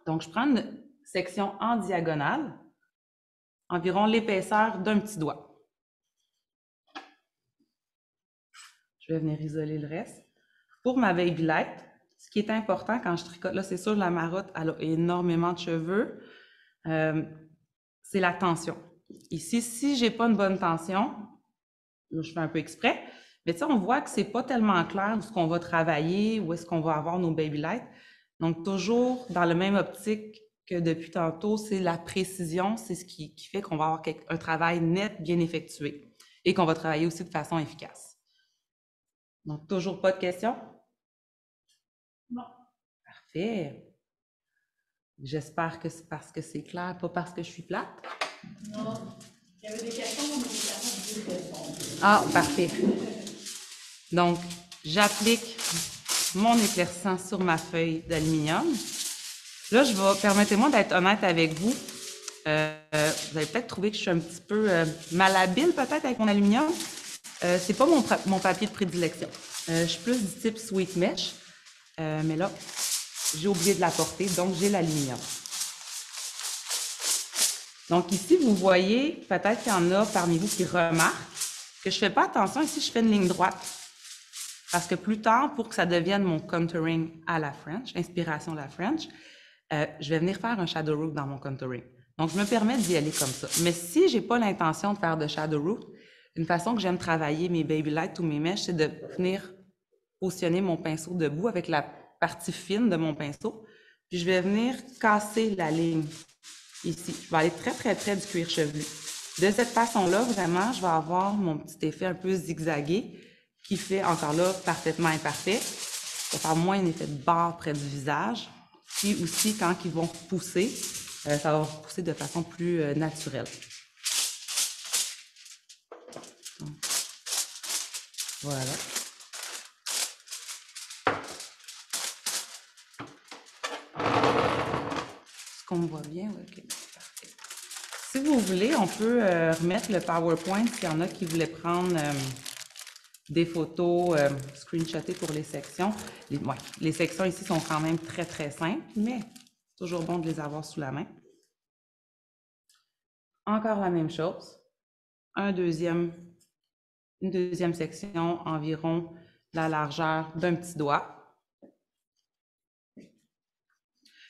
Donc, je prends une section en diagonale, environ l'épaisseur d'un petit doigt. Je vais venir isoler le reste. Pour ma baby light, ce qui est important quand je tricote, là, c'est sûr, la marotte, elle a énormément de cheveux. C'est la tension. Ici, si j'ai pas une bonne tension, là, je fais un peu exprès, mais tu sais, on voit que c'est pas tellement clair où est-ce qu'on va travailler, où est-ce qu'on va avoir nos baby lights. Donc, toujours dans le même optique que depuis tantôt, c'est la précision, c'est ce qui fait qu'on va avoir un travail net, bien effectué et qu'on va travailler aussi de façon efficace. Donc, toujours pas de questions? Non. Parfait. J'espère que c'est parce que c'est clair, pas parce que je suis plate. Non. Il y avait des questions, mais des questions de répondre. Ah, parfait. Donc, j'applique mon éclaircissant sur ma feuille d'aluminium. Là, permettez-moi d'être honnête avec vous. Vous allez peut-être trouver que je suis un petit peu malhabile, peut-être, avec mon aluminium. C'est pas mon papier de prédilection. Je suis plus du type sweet mesh, mais là, j'ai oublié de l'apporter, donc j'ai l'aluminium. Donc ici, vous voyez, peut-être qu'il y en a parmi vous qui remarquent que je ne fais pas attention ici, je fais une ligne droite. Parce que plus tard, pour que ça devienne mon contouring à la French, inspiration à la French, je vais venir faire un shadow root dans mon contouring. Donc, je me permets d'y aller comme ça. Mais si je n'ai pas l'intention de faire de shadow root, une façon que j'aime travailler mes baby lights ou mes mèches, c'est de venir positionner mon pinceau debout avec la partie fine de mon pinceau. Puis je vais venir casser la ligne ici. Je vais aller très, très près du cuir chevelu. De cette façon-là, vraiment, je vais avoir mon petit effet un peu zigzagué qui fait, encore là, parfaitement imparfait. Ça va faire moins un effet de barre près du visage. Puis aussi, quand ils vont repousser, ça va repousser de façon plus naturelle. Donc, voilà. Est-ce qu'on me voit bien? Oui, OK, parfait. Si vous voulez, on peut remettre le PowerPoint s'il y en a qui voulaient prendre des photos screenshotées pour les sections. Les sections ici sont quand même très, très simples, mais c'est toujours bon de les avoir sous la main. Encore la même chose. Une deuxième section, environ la largeur d'un petit doigt.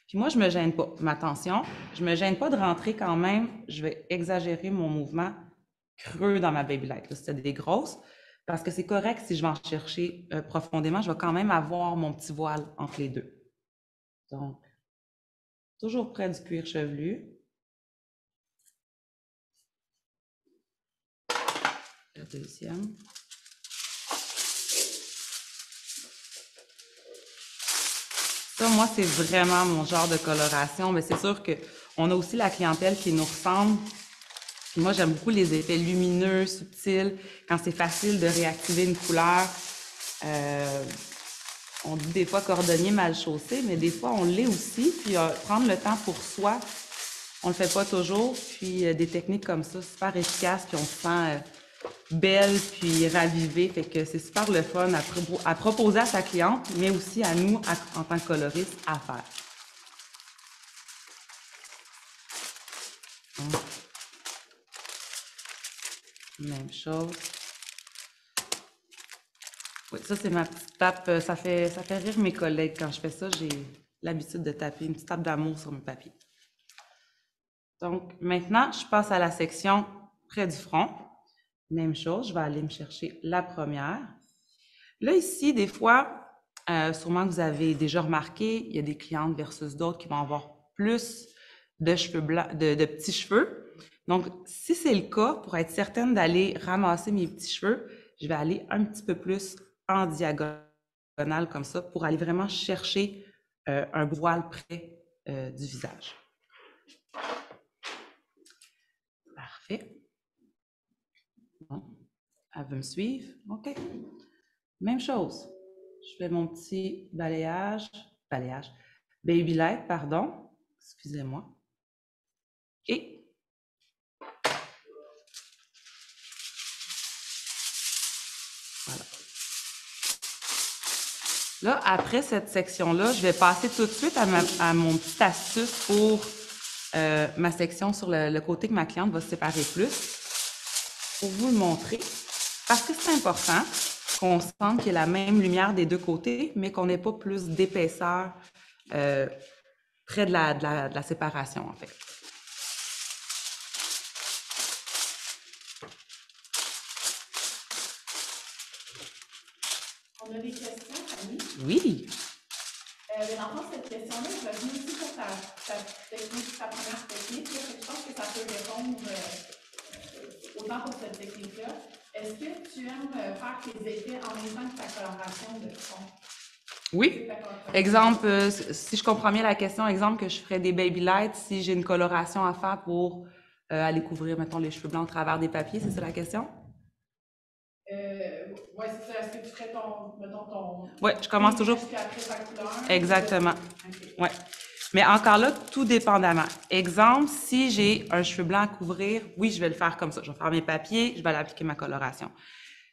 Puis moi, je ne me gêne pas. Mais attention, je ne me gêne pas de rentrer quand même. Je vais exagérer mon mouvement creux dans ma baby light. Là, c'est des grosses. Parce que c'est correct si je vais en chercher profondément, je vais quand même avoir mon petit voile entre les deux. Donc, toujours près du cuir chevelu. La deuxième. Ça, moi, c'est vraiment mon genre de coloration, mais c'est sûr qu'on a aussi la clientèle qui nous ressemble. Puis moi, j'aime beaucoup les effets lumineux, subtils, quand c'est facile de réactiver une couleur. On dit des fois cordonnier mal chaussé, mais des fois, on l'est aussi. Puis prendre le temps pour soi, on le fait pas toujours. Puis des techniques comme ça, super efficaces, puis on se sent belle, puis ravivée. Fait que c'est super le fun à proposer à sa cliente, mais aussi à nous, en tant que coloristes, à faire. Donc, même chose. Oui, ça, c'est ma petite tape. Ça fait rire mes collègues quand je fais ça. J'ai l'habitude de taper une petite tape d'amour sur mes papiers. Donc, maintenant, je passe à la section près du front. Même chose, je vais aller me chercher la première. Là, ici, des fois, sûrement que vous avez déjà remarqué, il y a des clientes versus d'autres qui vont avoir plus de cheveux blancs, de petits cheveux. Donc, si c'est le cas, pour être certaine d'aller ramasser mes petits cheveux, je vais aller un petit peu plus en diagonale comme ça pour aller vraiment chercher un voile près du visage. Parfait. Bon. Elle veut me suivre? OK. Même chose. Je fais mon petit balayage, baby light, pardon. Excusez-moi. Et voilà. Là, après cette section-là, je vais passer tout de suite à mon petit astuce pour ma section sur le côté que ma cliente va se séparer plus. Pour vous le montrer, parce que c'est important qu'on sente qu'il y ait la même lumière des deux côtés, mais qu'on n'ait pas plus d'épaisseur près de la séparation, en fait. On a des questions, Fanny? Oui. Dans le fond, cette question-là, je vais venir aussi sur ta technique, ta première technique. Là, je pense que ça peut répondre autant pour cette technique-là. Est-ce que tu aimes faire tes effets en même temps que ta coloration de fond? Oui. Exemple, si je comprends bien la question, exemple que je ferais des baby lights si j'ai une coloration à faire pour aller couvrir, mettons, les cheveux blancs au travers des papiers, c'est ça la question? Oui, c'est ça. Est-ce que tu ferais ton... Oui, je commence toujours... Puis après ta couleur? Exactement. Okay. Oui. Mais encore là, tout dépendamment. Exemple, si j'ai un cheveu blanc à couvrir, oui, je vais le faire comme ça. Je vais faire mes papiers, je vais aller appliquer ma coloration.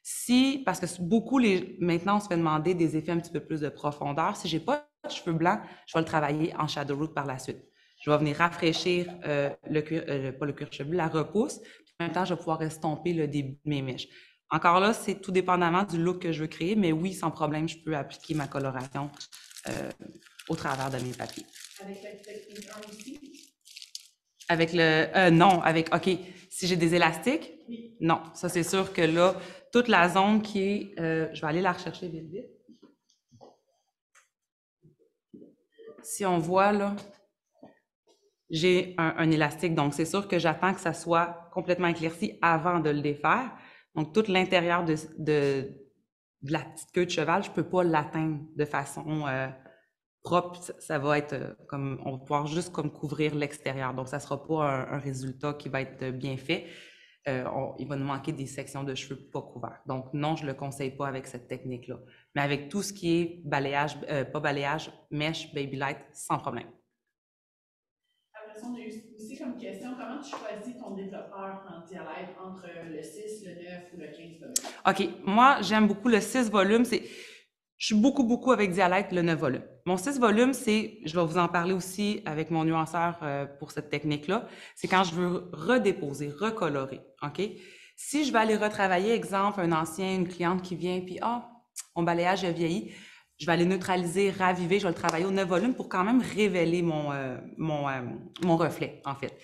Si, parce que beaucoup, maintenant, on se fait demander des effets un petit peu plus de profondeur. Si j'ai pas de cheveux blancs, je vais le travailler en shadow root par la suite. Je vais venir rafraîchir le cuir, pas le cuir chevelu, la repousse. Puis en même temps, je vais pouvoir estomper le début de mes mèches. Encore là, c'est tout dépendamment du look que je veux créer, mais oui, sans problème, je peux appliquer ma coloration au travers de mes papiers. Avec la technique 1 aussi? Avec le... non, avec... OK, si j'ai des élastiques? Oui. Non, ça c'est sûr que là, toute la zone qui est... je vais aller la rechercher vite, vite. Si on voit, là, j'ai un élastique, donc c'est sûr que j'attends que ça soit complètement éclairci avant de le défaire. Donc, tout l'intérieur de la petite queue de cheval, je ne peux pas l'atteindre de façon propre. Ça va être comme, on va pouvoir juste comme couvrir l'extérieur. Donc, ça ne sera pas un résultat qui va être bien fait. Il va nous manquer des sections de cheveux pas couverts. Donc, non, je ne le conseille pas avec cette technique-là. Mais avec tout ce qui est balayage, pas balayage, mèche, baby light, sans problème. Après ça, on a eu aussi comme question, comment tu choisis ton développeur en dialecte entre le 6, le 9 ou le 15 volumes? OK. Moi, j'aime beaucoup le 6 volumes. Je suis beaucoup avec dialecte, le 9 volumes. Mon 6 volumes, je vais vous en parler aussi avec mon nuanceur pour cette technique-là, c'est quand je veux redéposer, recolorer, OK? Si je vais aller retravailler, exemple, une cliente qui vient, puis mon balayage a vieilli, je vais aller neutraliser, raviver, je vais le travailler au 9 volumes pour quand même révéler mon reflet, en fait.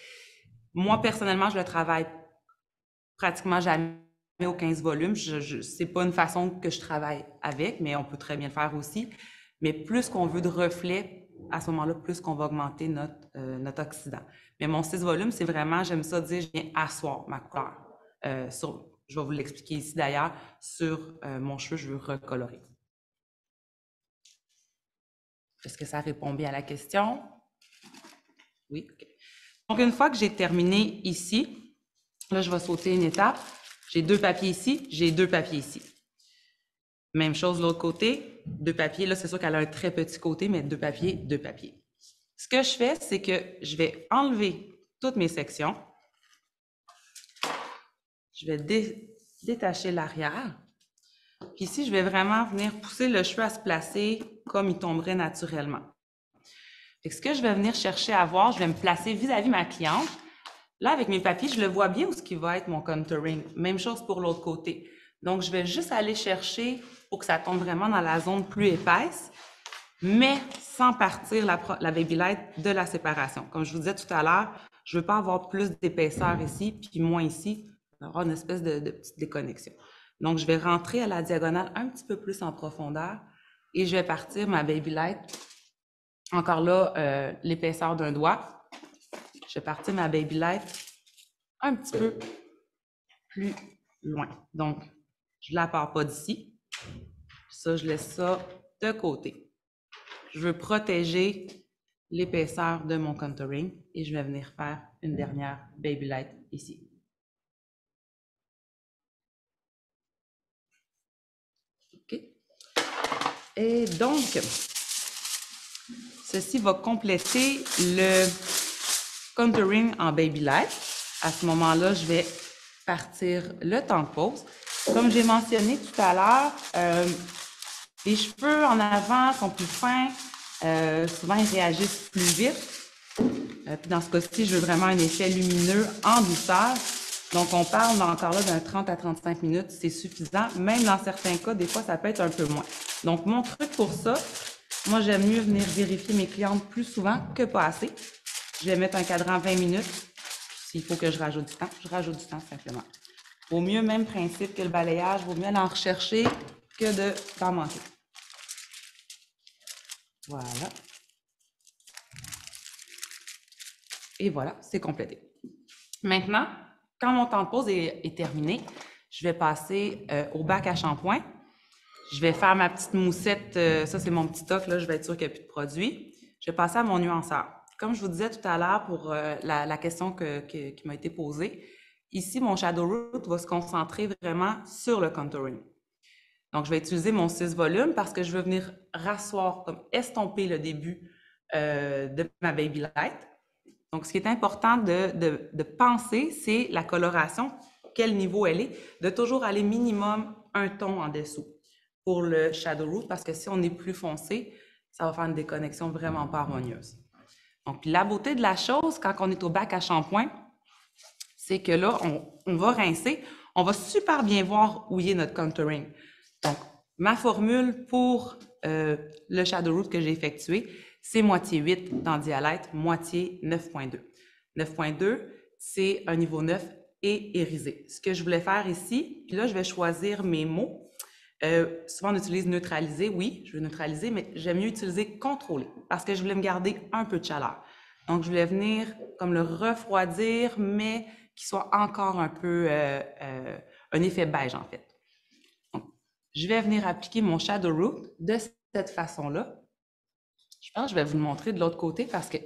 Moi, personnellement, je le travaille pratiquement jamais au 15 volumes. C'est pas une façon que je travaille avec, mais on peut très bien le faire aussi. Mais plus qu'on veut de reflets, à ce moment-là, plus qu'on va augmenter notre oxydant. Mais mon 6 volumes, c'est vraiment, j'aime ça dire, je viens asseoir ma couleur. Je vais vous l'expliquer ici d'ailleurs, sur mon cheveu, je veux recolorer. Est-ce que ça répond bien à la question? Oui, OK. Donc, une fois que j'ai terminé ici, là, je vais sauter une étape. J'ai 2 papiers ici, j'ai 2 papiers ici. Même chose de l'autre côté, 2 papiers. Là, c'est sûr qu'elle a un très petit côté, mais 2 papiers, 2 papiers. Ce que je fais, c'est que je vais enlever toutes mes sections. Je vais détacher l'arrière. Puis ici, je vais vraiment venir pousser le cheveu à se placer comme il tomberait naturellement. Fait que ce que je vais venir chercher à voir, je vais me placer vis-à-vis ma cliente. Là, avec mes papiers, je le vois bien où ce qui va être mon contouring. Même chose pour l'autre côté. Donc, je vais juste aller chercher pour que ça tombe vraiment dans la zone plus épaisse, mais sans partir la baby light de la séparation. Comme je vous disais tout à l'heure, je ne veux pas avoir plus d'épaisseur ici, puis moins ici, avoir une espèce de petite déconnexion. Donc, je vais rentrer à la diagonale un petit peu plus en profondeur et je vais partir ma baby light. Encore là, l'épaisseur d'un doigt. Je vais partir ma baby light un petit peu plus loin. Donc, je ne la pars pas d'ici. Ça, je laisse ça de côté. je veux protéger l'épaisseur de mon contouring et je vais venir faire une dernière Baby Light ici. OK. Et donc, ceci va compléter le contouring en Baby Light. À ce moment-là, je vais partir le temps de pause. Comme j'ai mentionné tout à l'heure, les cheveux en avant sont plus fins. Souvent, ils réagissent plus vite. Puis dans ce cas-ci, je veux vraiment un effet lumineux en douceur. Donc, on parle encore là d'un 30 à 35 minutes, c'est suffisant. Même dans certains cas, des fois, ça peut être un peu moins. Donc, mon truc pour ça, moi, j'aime mieux venir vérifier mes clientes plus souvent que pas assez. Je vais mettre un cadran 20 minutes. S'il faut que je rajoute du temps, je rajoute du temps simplement. Vaut mieux, même principe que le balayage, vaut mieux aller en rechercher que d'en manquer. Voilà. Et voilà, c'est complété. Maintenant, quand mon temps de pause est terminé, je vais passer au bac à shampoing. Je vais faire ma petite moussette, ça c'est mon petit toc, là, je vais être sûre qu'il n'y a plus de produit. Je vais passer à mon nuanceur. Comme je vous disais tout à l'heure pour la question qui m'a été posée, ici, mon Shadow Root va se concentrer vraiment sur le contouring. Donc, je vais utiliser mon 6 volumes parce que je veux venir rasseoir, comme estomper le début de ma Baby Light. Donc, ce qui est important de penser, c'est la coloration, quel niveau elle est, de toujours aller minimum un ton en dessous pour le Shadow Root parce que si on est plus foncé, ça va faire une déconnexion vraiment pas harmonieuse. Donc, la beauté de la chose, quand on est au bac à shampoing, c'est que là, on va rincer, on va super bien voir où est notre contouring. Donc, ma formule pour le Shadow Root que j'ai effectué, c'est moitié 8 dans Dialite, moitié 9.2. 9.2, c'est un niveau 9 et irisé. Ce que je voulais faire ici, puis là, je vais choisir mes mots. Souvent, on utilise neutraliser, oui, je veux neutraliser, mais j'aime mieux utiliser contrôler parce que je voulais me garder un peu de chaleur. Donc, je voulais venir comme le refroidir, mais qu'il soit encore un peu un effet beige, en fait. Donc, je vais venir appliquer mon Shadow Root de cette façon-là. Je pense que je vais vous le montrer de l'autre côté parce que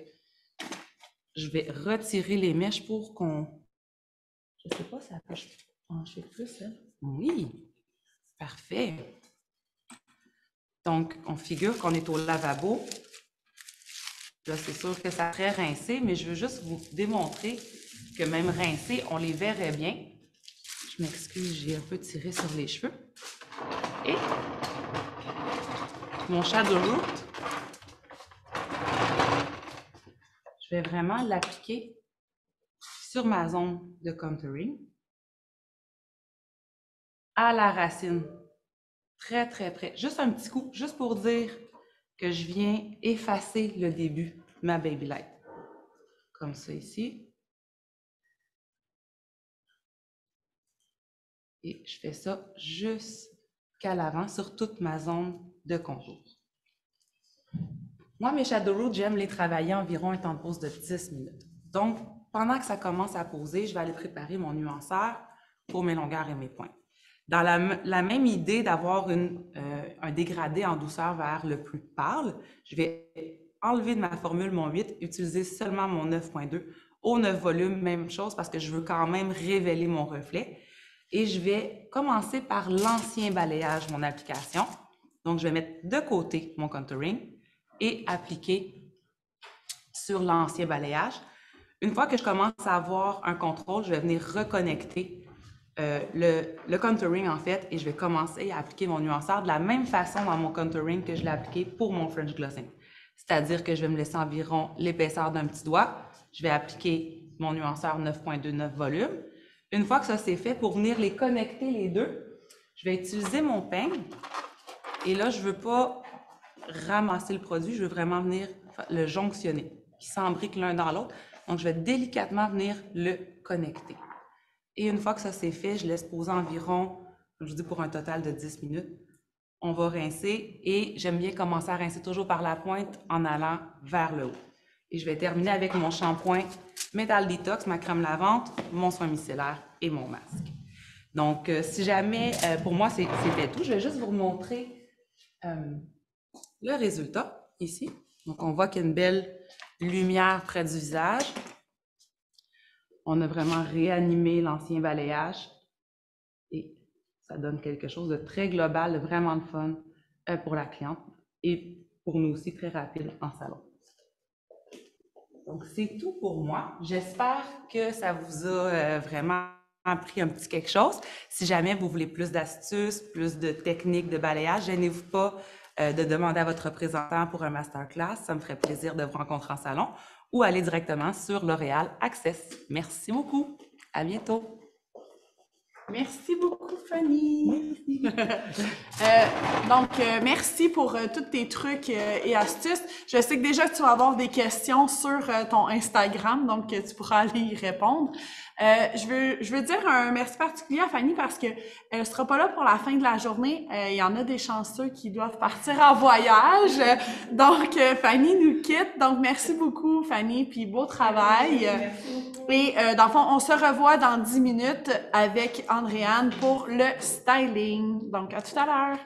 je vais retirer les mèches pour qu'on... Je ne sais pas si ça peut pencher plus, hein? Oui! Parfait. Donc, on figure qu'on est au lavabo. Là, c'est sûr que ça serait rincé, mais je veux juste vous démontrer que même rincé, on les verrait bien. Je m'excuse, j'ai un peu tiré sur les cheveux. Et mon Shadow Root, je vais vraiment l'appliquer sur ma zone de contouring. À la racine, très, très près. Juste un petit coup, juste pour dire que je viens effacer le début de ma Baby Light. Comme ça ici. Et je fais ça jusqu'à l'avant sur toute ma zone de contour. Moi, mes Shadow Root, j'aime les travailler environ un temps de pause de 10 minutes. Donc, pendant que ça commence à poser, je vais aller préparer mon nuanceur pour mes longueurs et mes points. Dans la même idée d'avoir un dégradé en douceur vers le plus pâle, je vais enlever de ma formule mon 8, utiliser seulement mon 9.2. Au 9 volumes, même chose parce que je veux quand même révéler mon reflet. Et je vais commencer par l'ancien balayage, mon application. Donc, je vais mettre de côté mon contouring et appliquer sur l'ancien balayage. Une fois que je commence à avoir un contrôle, je vais venir reconnecter le contouring en fait et je vais commencer à appliquer mon nuanceur de la même façon dans mon contouring que je l'ai appliqué pour mon French glossing. C'est-à-dire que je vais me laisser environ l'épaisseur d'un petit doigt. Je vais appliquer mon nuanceur 9.2, 9 volumes. Une fois que ça c'est fait, pour venir les connecter les deux, je vais utiliser mon peigne. Et là, je ne veux pas ramasser le produit, je veux vraiment venir le jonctionner, qui s'embrique l'un dans l'autre. Donc, je vais délicatement venir le connecter. Et une fois que ça c'est fait, je laisse poser environ, je vous dis pour un total de 10 minutes. On va rincer et j'aime bien commencer à rincer toujours par la pointe en allant vers le haut. Et je vais terminer avec mon shampoing Metal Detox, ma crème lavante, mon soin micellaire et mon masque. Donc, si jamais, pour moi, c'était tout, je vais juste vous montrer le résultat. ici. Donc, on voit qu'il y a une belle lumière près du visage. On a vraiment réanimé l'ancien balayage et ça donne quelque chose de très global, de vraiment le fun pour la cliente et pour nous aussi très rapide en salon. Donc, c'est tout pour moi. J'espère que ça vous a vraiment appris un petit quelque chose. Si jamais vous voulez plus d'astuces, plus de techniques de balayage, gênez-vous pas de demander à votre représentant pour un masterclass. Ça me ferait plaisir de vous rencontrer en salon ou aller directement sur L'Oréal Access. Merci beaucoup. À bientôt. Merci beaucoup, Fanny. Merci pour tous tes trucs et astuces. Je sais que déjà que tu vas avoir des questions sur ton Instagram, donc tu pourras aller y répondre. Je veux dire un merci particulier à Fanny parce que elle sera pas là pour la fin de la journée. Il y en a des chanceux qui doivent partir en voyage. Donc, Fanny nous quitte. Donc, merci beaucoup, Fanny, puis beau travail. Merci beaucoup. Et dans le fond, on se revoit dans 10 minutes avec Andréane pour le styling. Donc, à tout à l'heure.